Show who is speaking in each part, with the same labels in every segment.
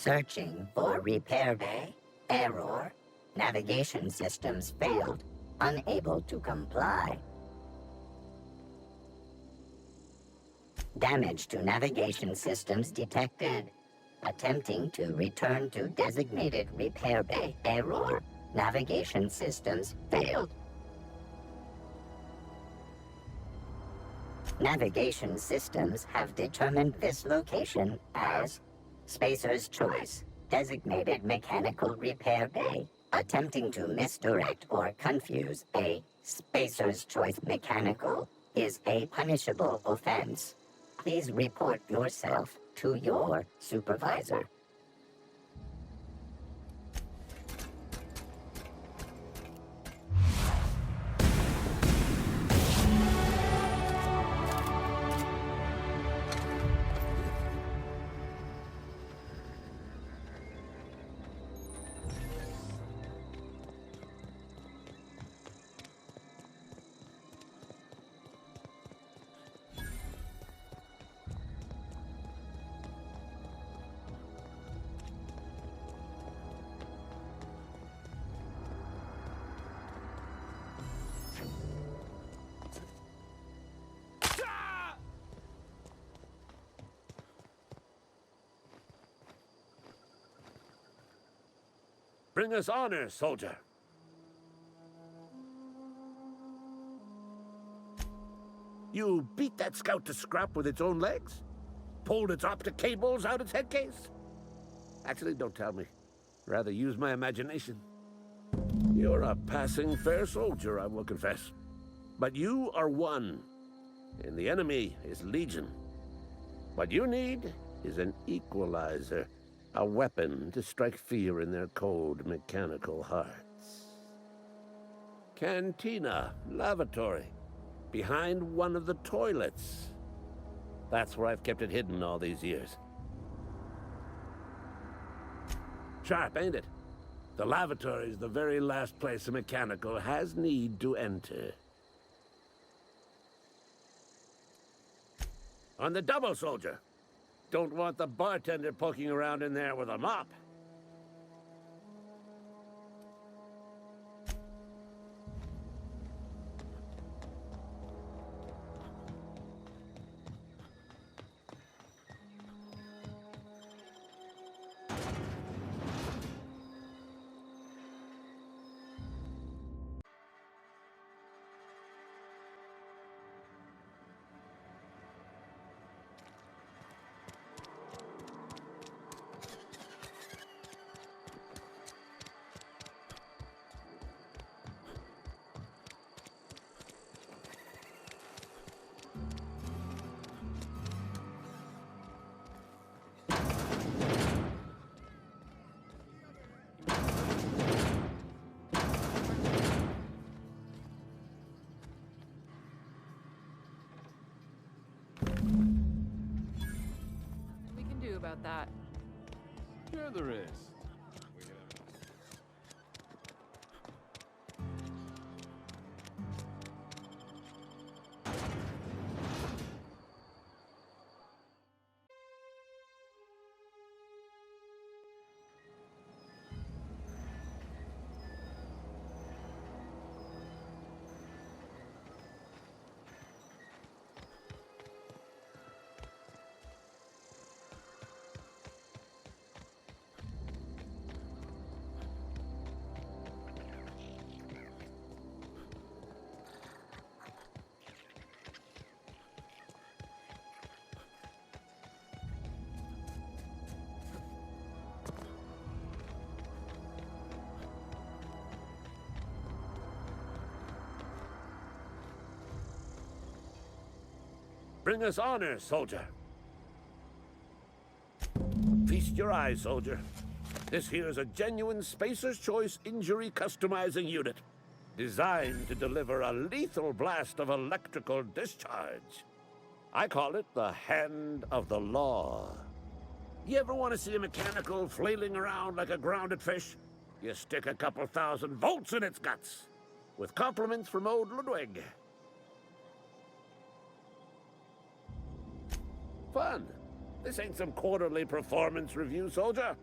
Speaker 1: Searching for repair bay. Error. Navigation systems failed. Unable to comply. Damage to navigation systems detected. Attempting to return to designated repair bay. Error. Navigation systems failed. Navigation systems have determined this location as Spacer's Choice, designated mechanical repair bay. Attempting to misdirect or confuse a Spacer's Choice mechanical is a punishable offense. Please report yourself to your supervisor.
Speaker 2: Bring us honor, soldier. You beat that scout to scrap with its own legs? Pulled its optic cables out its headcase? Actually, don't tell me. Rather use my imagination. You're a passing fair soldier, I will confess. But you are one, and the enemy is legion. What you need is an equalizer. A weapon to strike fear in their cold, mechanical hearts. Cantina, lavatory, behind one of the toilets. That's where I've kept it hidden all these years. Sharp, ain't it? The lavatory is the very last place a mechanical has need to enter. On the double, soldier. Don't want the bartender poking around in there with a mop.
Speaker 3: About that.
Speaker 4: Sure there is.
Speaker 2: Bring us honor, soldier. Feast your eyes, soldier. This here's a genuine Spacer's Choice injury customizing unit, designed to deliver a lethal blast of electrical discharge. I call it the Hand of the Law. You ever want to see a mechanical flailing around like a grounded fish? You stick a couple thousand volts in its guts. With compliments from old Ludwig. Fun. This ain't some quarterly performance review, soldier.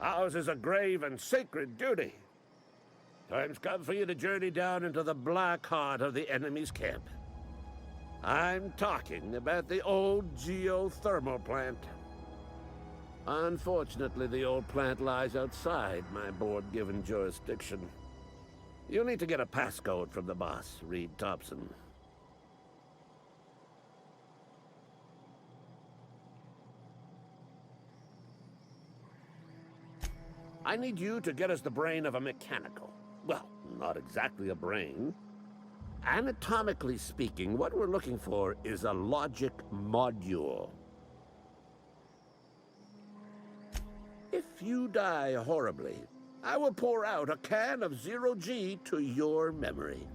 Speaker 2: Ours is a grave and sacred duty. Time's come for you to journey down into the black heart of the enemy's camp. I'm talking about the old geothermal plant. Unfortunately, the old plant lies outside my board-given jurisdiction. You'll need to get a passcode from the boss, Reed Thompson. I need you to get us the brain of a mechanical. Well, not exactly a brain. Anatomically speaking, what we're looking for is a logic module. If you die horribly, I will pour out a can of 0G to your memory.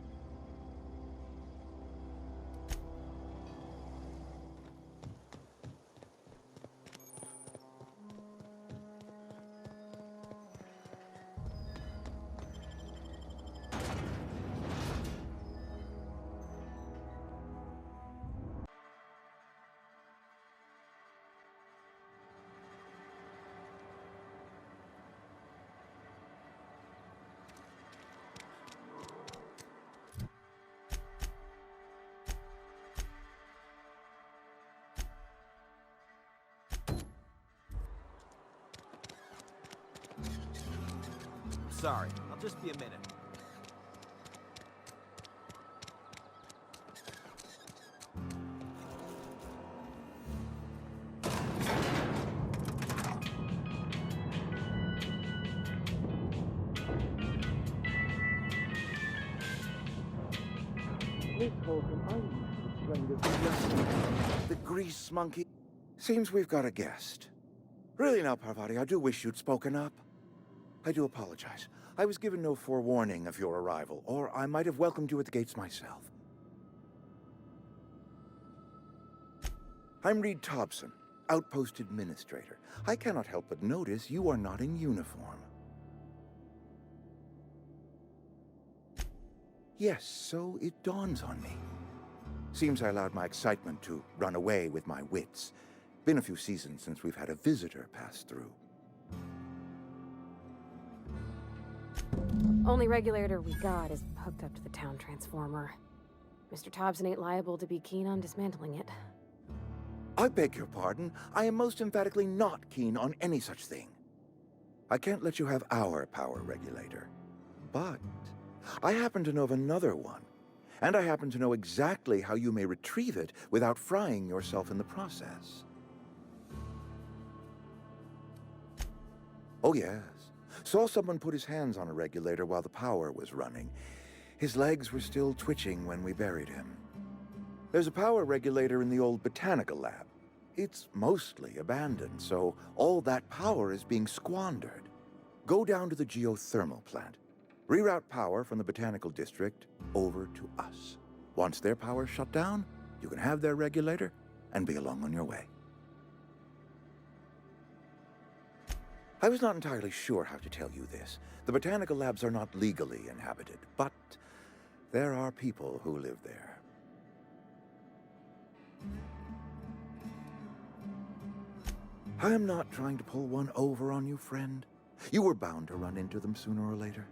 Speaker 3: Sorry, I'll just be a minute.
Speaker 5: The grease monkey. Seems we've got a guest. Really now, Parvati, I do wish you'd spoken up. I do apologize. I was given no forewarning of your arrival, or I might have welcomed you at the gates myself. I'm Reed Thompson, Outpost Administrator. I cannot help but notice you are not in uniform. Yes, so it dawns on me. Seems I allowed my excitement to run away with my wits. Been a few seasons since we've had a visitor pass through.
Speaker 6: Only regulator we got is hooked up to the town transformer. Mr. Thompson ain't liable to be keen on dismantling it.
Speaker 5: I beg your pardon. I am most emphatically not keen on any such thing. I can't let you have our power regulator. But I happen to know of another one. And I happen to know exactly how you may retrieve it without frying yourself in the process. Oh, yes. Saw someone put his hands on a regulator while the power was running. His legs were still twitching when we buried him. There's a power regulator in the old botanical lab. It's mostly abandoned, so all that power is being squandered. Go down to the geothermal plant. Reroute power from the botanical district over to us. Once their power's shut down, you can have their regulator and be along on your way. I was not entirely sure how to tell you this. The botanical labs are not legally inhabited, but there are people who live there. I am not trying to pull one over on you, friend. You were bound to run into them sooner or later.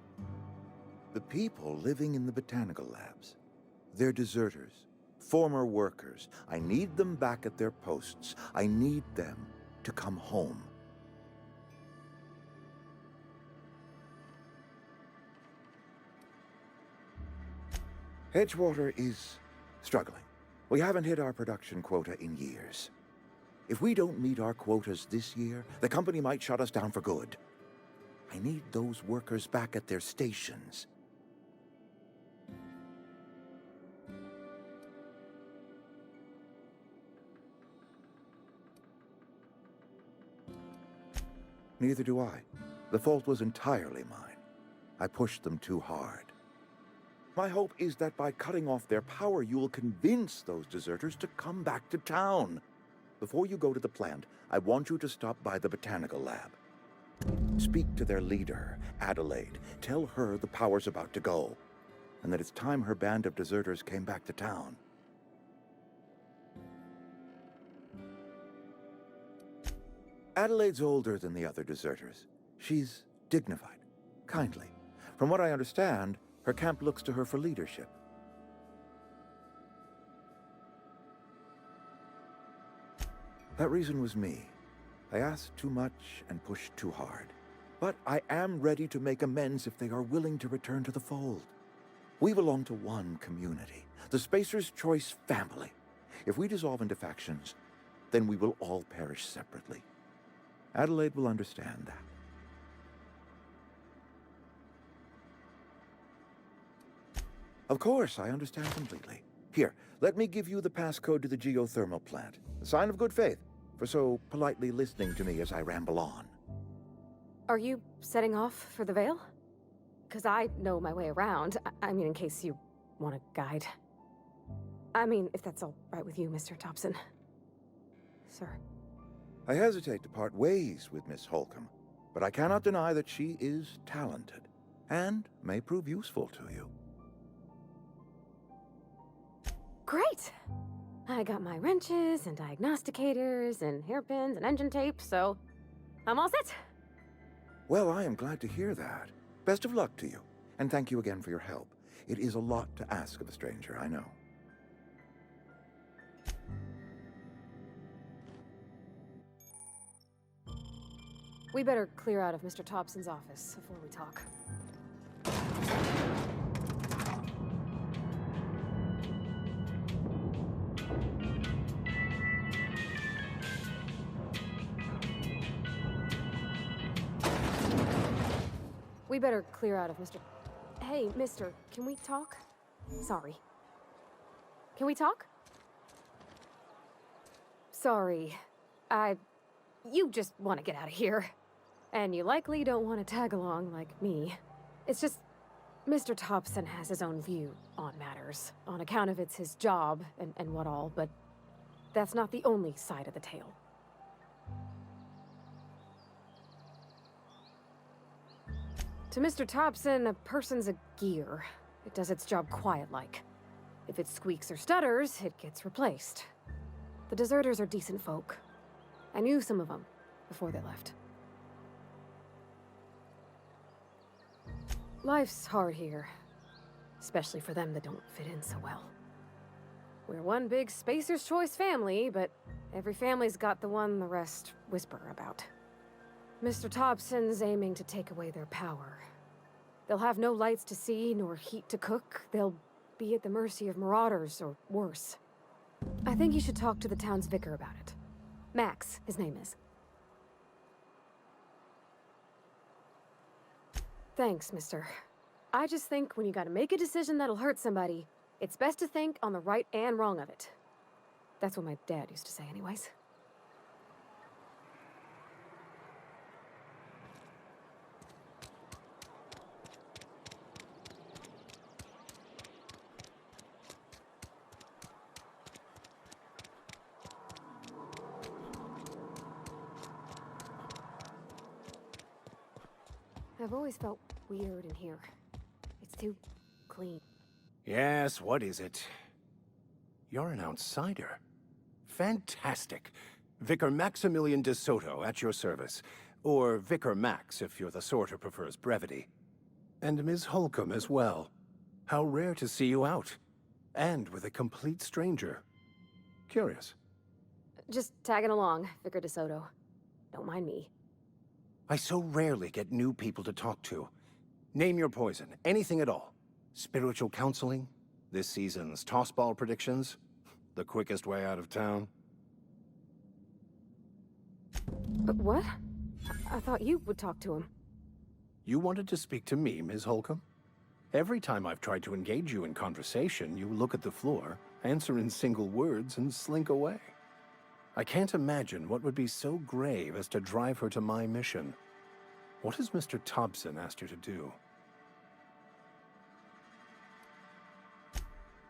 Speaker 5: The people living in the botanical labs, they're deserters, former workers. I need them back at their posts. I need them to come home. Edgewater is struggling. We haven't hit our production quota in years. If we don't meet our quotas this year, the company might shut us down for good. I need those workers back at their stations. Neither do I. The fault was entirely mine. I pushed them too hard. My hope is that by cutting off their power, you will convince those deserters to come back to town. Before you go to the plant, I want you to stop by the botanical lab. Speak to their leader, Adelaide. Tell her the power's about to go, and that it's time her band of deserters came back to town. Adelaide's older than the other deserters. She's dignified, kindly. From what I understand, her camp looks to her for leadership. That reason was me. I asked too much and pushed too hard. But I am ready to make amends if they are willing to return to the fold. We belong to one community, the Spacer's Choice family. If we dissolve into factions, then we will all perish separately. Adelaide will understand that. Of course, I understand completely. Here, let me give you the passcode to the geothermal plant. A sign of good faith, for so politely listening to me as I ramble on.
Speaker 6: Are you setting off for the Vale? Because I know my way around. I mean, in case you want a guide. I mean, if that's all right with you, Mr. Thompson. Sir.
Speaker 5: I hesitate to part ways with Miss Holcomb, but I cannot deny that she is talented, and may prove useful to you.
Speaker 6: Great! I got my wrenches and diagnosticators and hairpins and engine tape, so I'm all set.
Speaker 5: Well, I am glad to hear that. Best of luck to you, and thank you again for your help. It is a lot to ask of a stranger, I know.
Speaker 6: We better clear out of Mr. Thompson's office before we talk. We better clear out of Mr. Hey, mister, can we talk? Sorry. Can we talk? Sorry. You just want to get out of here. And you likely don't want to tag along like me. It's just, Mr. Thompson has his own view on matters, on account of it's his job and what all, but that's not the only side of the tale. To Mr. Thompson, a person's a gear. It does its job quiet-like. If it squeaks or stutters, it gets replaced. The deserters are decent folk. I knew some of them before they left. Life's hard here, especially for them that don't fit in so well. We're one big Spacer's Choice family, but every family's got the one the rest whisper about. Mr. Thompson's aiming to take away their power. They'll have no lights to see, nor heat to cook. They'll be at the mercy of marauders, or worse. I think you should talk to the town's vicar about it. Max, his name is. Thanks, mister. I just think when you gotta make a decision that'll hurt somebody, it's best to think on the right and wrong of it. That's what my dad used to say anyways. I've always felt weird in here. It's too clean.
Speaker 3: Yes, what is it? You're an outsider. Fantastic. Vicar Maximilian de Soto, at your service. Or Vicar Max, if you're the sort who prefers brevity. And Ms. Holcomb as well. How rare to see you out. And with a complete stranger. Curious.
Speaker 6: Just tagging along, Vicar de Soto. Don't mind me.
Speaker 3: I so rarely get new people to talk to. Name your poison, anything at all. Spiritual counseling? This season's tossball predictions? The quickest way out of town?
Speaker 6: What? I thought you would talk to him.
Speaker 3: You wanted to speak to me, Ms. Holcomb? Every time I've tried to engage you in conversation, you look at the floor, answer in single words, and slink away. I can't imagine what would be so grave as to drive her to my mission. What has Mr. Thompson asked her to do?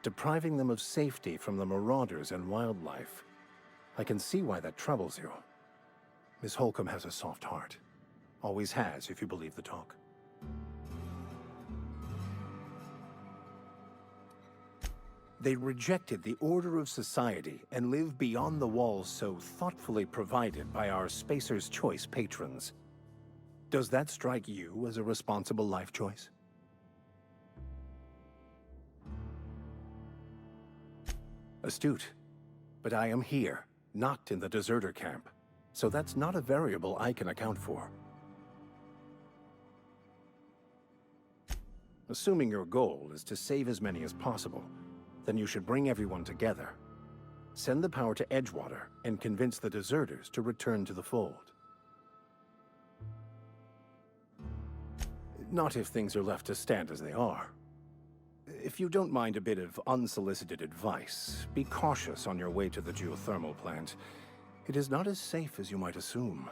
Speaker 3: Depriving them of safety from the marauders and wildlife. I can see why that troubles you. Miss Holcomb has a soft heart. Always has, if you believe the talk. They rejected the order of society and live beyond the walls so thoughtfully provided by our Spacer's Choice patrons. Does that strike you as a responsible life choice? Astute. But I am here, not in the deserter camp. So that's not a variable I can account for. Assuming your goal is to save as many as possible, then you should bring everyone together. Send the power to Edgewater and convince the deserters to return to the fold. Not if things are left to stand as they are. If you don't mind a bit of unsolicited advice, be cautious on your way to the geothermal plant. It is not as safe as you might assume.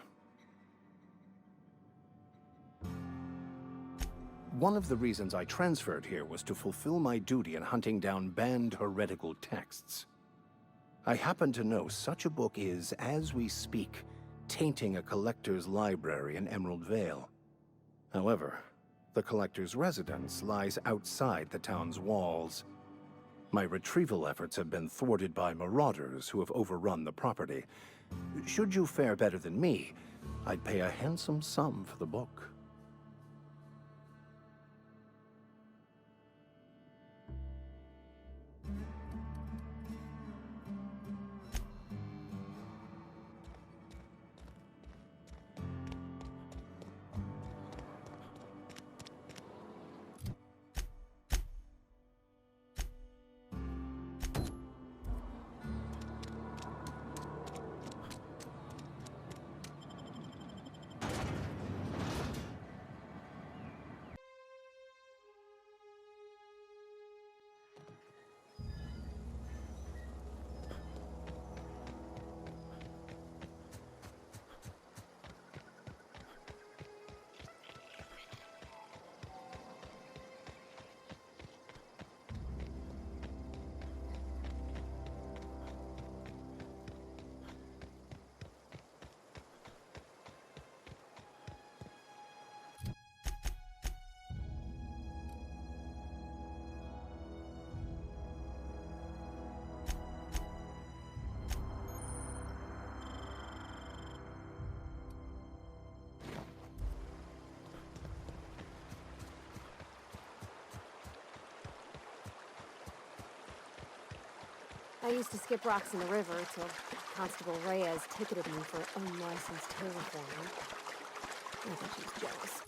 Speaker 3: One of the reasons I transferred here was to fulfill my duty in hunting down banned heretical texts. I happen to know such a book is, as we speak, tainting a collector's library in Emerald Vale. However, the collector's residence lies outside the town's walls. My retrieval efforts have been thwarted by marauders who have overrun the property. Should you fare better than me, I'd pay a handsome sum for the book.
Speaker 6: I used to skip rocks in the river till Constable Reyes ticketed me for unlicensed terraforming. I think she was jealous.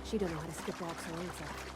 Speaker 6: She don't know how to skip rocks her own self.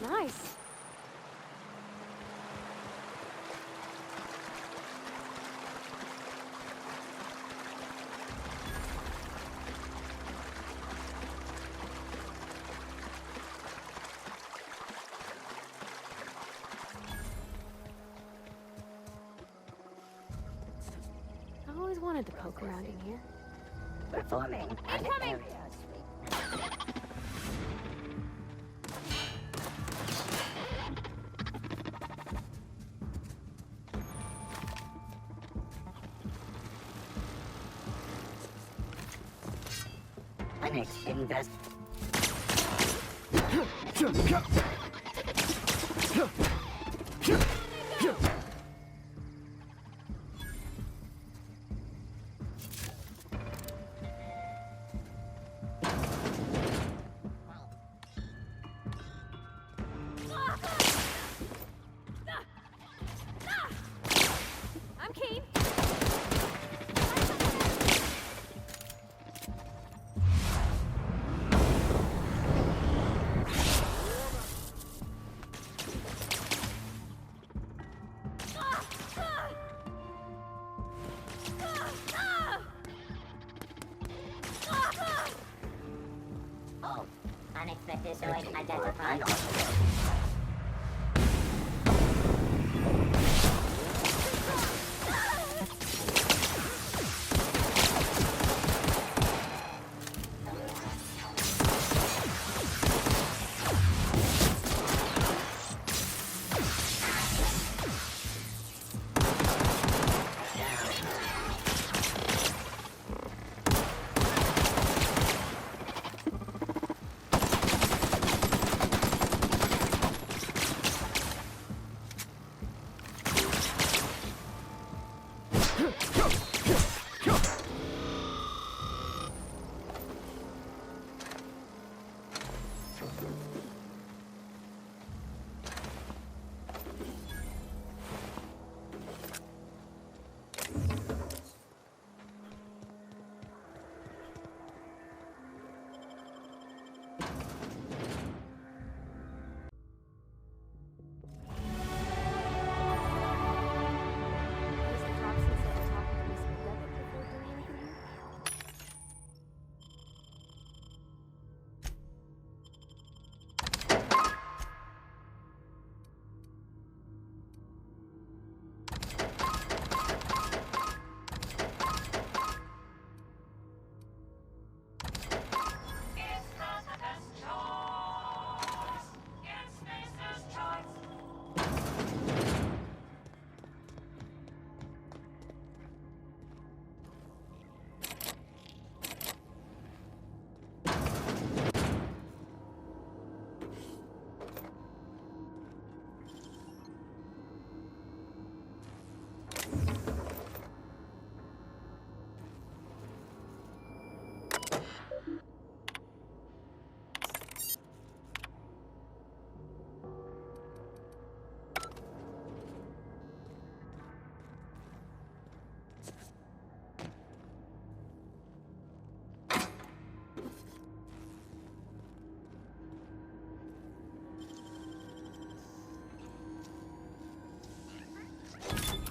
Speaker 6: Nice. I always wanted to poke around in here.
Speaker 1: Performing an area sweep. Invest.
Speaker 6: I'm keen.
Speaker 1: Searching identified.
Speaker 6: Mr. Jackson said to talk with Miss McDevitt before doing anything here?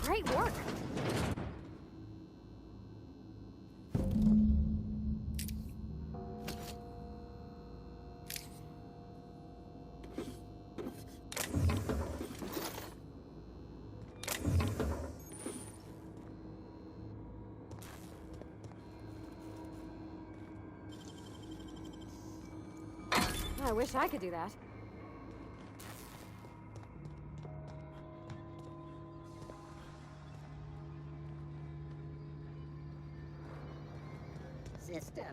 Speaker 6: Great work! I wish I could do that.
Speaker 1: System.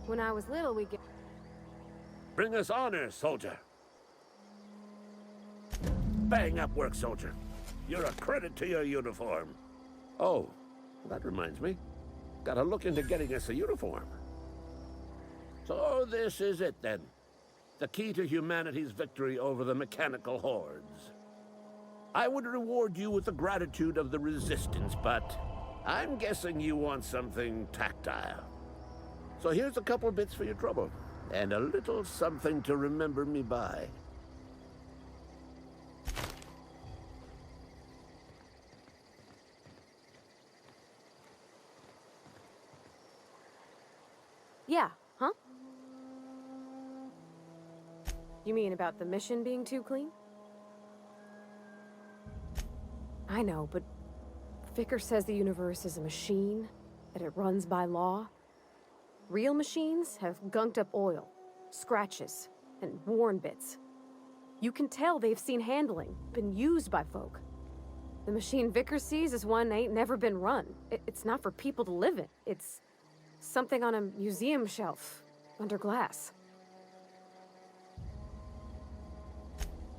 Speaker 6: When I was little, we'd get...
Speaker 2: Bring us honor, soldier. Bang up work, soldier. You're a credit to your uniform. Oh, that reminds me. Gotta look into getting us a uniform. So this is it, then. The key to humanity's victory over the mechanical hordes. I would reward you with the gratitude of the Resistance, but I'm guessing you want something tactile. So here's a couple bits for your trouble, and a little something to remember me by.
Speaker 6: Yeah, huh? You mean about the mission being too clean? I know, but Vicker says the universe is a machine, that it runs by law. Real machines have gunked up oil, scratches, and worn bits. You can tell they've seen handling, been used by folk. The machine Vicker sees is one ain't never been run. It's not for people to live in. It's something on a museum shelf, under glass.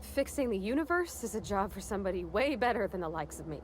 Speaker 6: Fixing the universe is a job for somebody way better than the likes of me.